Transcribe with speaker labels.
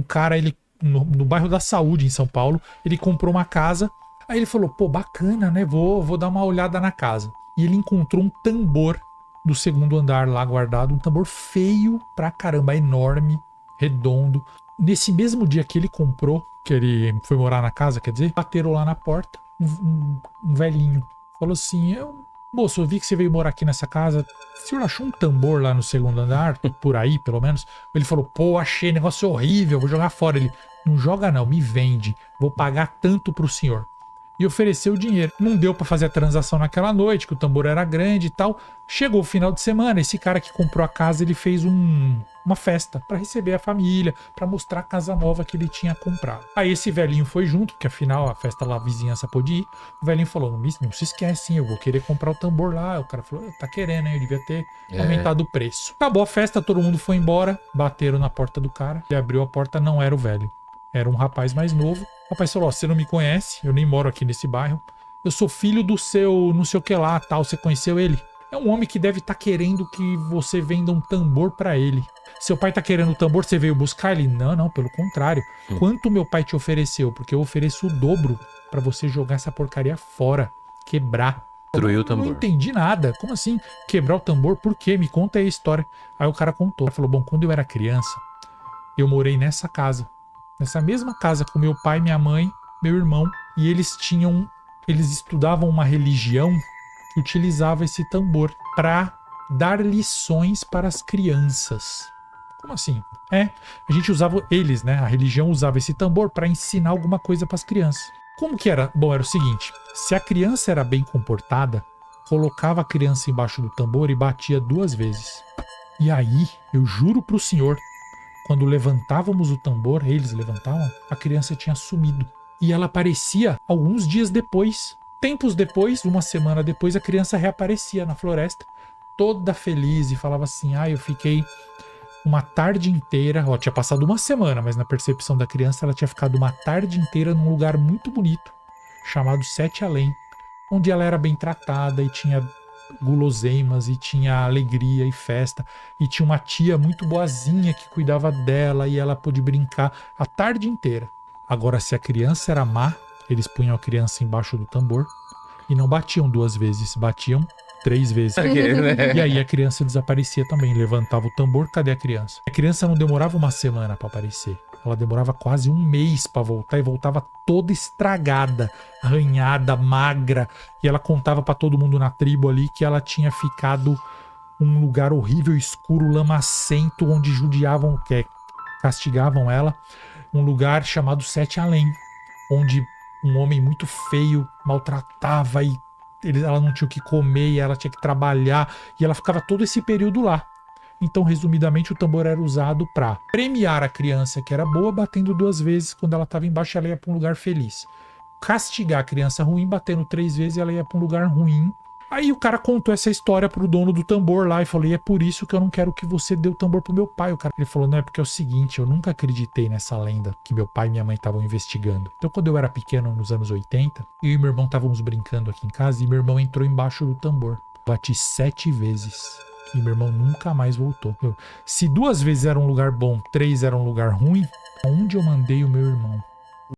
Speaker 1: cara, ele no bairro da Saúde, em São Paulo, ele comprou uma casa. Aí ele falou, pô, bacana, né? Vou dar uma olhada na casa. E ele encontrou um tambor do segundo andar lá guardado, um tambor feio pra caramba, enorme, redondo. Nesse mesmo dia que ele comprou, que ele foi morar na casa, quer dizer, bateram lá na porta, um velhinho. Falou assim, moço, eu vi que você veio morar aqui nessa casa, o senhor achou um tambor lá no segundo andar, por aí, pelo menos? Ele falou, pô, achei, negócio horrível, vou jogar fora. Ele, não joga não, me vende, vou pagar tanto pro senhor. E ofereceu o dinheiro. Não deu pra fazer a transação naquela noite, que o tambor era grande e tal. Chegou o final de semana, esse cara que comprou a casa, ele fez uma festa pra receber a família, pra mostrar a casa nova que ele tinha comprado. Aí esse velhinho foi junto, porque afinal a festa lá, a vizinhança pôde ir. O velhinho falou, não se esquece, eu vou querer comprar o tambor lá. O cara falou, tá querendo, hein? Eu devia ter aumentado o preço. Acabou a festa, todo mundo foi embora, bateram na porta do cara. Ele abriu a porta, não era o velho. Era um rapaz mais novo. O rapaz falou, você não me conhece, eu nem moro aqui nesse bairro. Eu sou filho do seu não sei o que lá, tal, você conheceu ele? É um homem que deve estar querendo que você venda um tambor pra ele. Seu pai tá querendo o tambor, você veio buscar ele? Não, pelo contrário. Quanto meu pai te ofereceu? Porque eu ofereço o dobro pra você jogar essa porcaria fora, quebrar.
Speaker 2: Destruiu o tambor.
Speaker 1: Não entendi nada. Como assim? Quebrar o tambor? Por quê? Me conta aí a história. Aí o cara contou. Ele falou, bom, quando eu era criança, eu morei nessa casa. Nessa mesma casa com meu pai, minha mãe, meu irmão. E eles estudavam uma religião que utilizava esse tambor para dar lições para as crianças. Como assim? A gente usava, eles, né? A religião usava esse tambor para ensinar alguma coisa para as crianças. Como que era? Bom, era o seguinte, se a criança era bem comportada, colocava a criança embaixo do tambor e batia 2 vezes. E aí, eu juro pro senhor, quando levantávamos o tambor, eles levantavam, a criança tinha sumido. E ela aparecia alguns dias depois. Tempos depois, 1 semana depois, a criança reaparecia na floresta, toda feliz, e falava assim, eu fiquei uma tarde inteira, tinha passado 1 semana, mas na percepção da criança ela tinha ficado uma tarde inteira num lugar muito bonito, chamado Sete Além, onde ela era bem tratada e tinha guloseimas e tinha alegria e festa e tinha uma tia muito boazinha que cuidava dela e ela pôde brincar a tarde inteira. Agora, se a criança era má, eles punham a criança embaixo do tambor e não batiam 2 vezes, batiam 3 vezes. E aí a criança desaparecia também, levantava o tambor, cadê a criança? A criança não demorava 1 semana para aparecer. Ela demorava quase 1 mês para voltar e voltava toda estragada, arranhada, magra. E ela contava para todo mundo na tribo ali que ela tinha ficado num lugar horrível, escuro, lamacento, onde judiavam, castigavam ela. Um lugar chamado Sete Além, onde um homem muito feio maltratava e ela não tinha o que comer e ela tinha que trabalhar. E ela ficava todo esse período lá. Então, resumidamente, o tambor era usado para premiar a criança que era boa, batendo 2 vezes. Quando ela estava embaixo, ela ia para um lugar feliz. Castigar a criança ruim, batendo 3 vezes, ela ia para um lugar ruim. Aí o cara contou essa história pro dono do tambor lá e falou, e é por isso que eu não quero que você dê o tambor pro meu pai. O cara, ele falou, não, é porque é o seguinte, eu nunca acreditei nessa lenda que meu pai e minha mãe estavam investigando. Então, quando eu era pequeno, nos anos 80, eu e meu irmão estávamos brincando aqui em casa e meu irmão entrou embaixo do tambor. Bati 7 vezes. E meu irmão nunca mais voltou. Se 2 vezes era um lugar bom, 3 era um lugar ruim, onde eu mandei o meu irmão?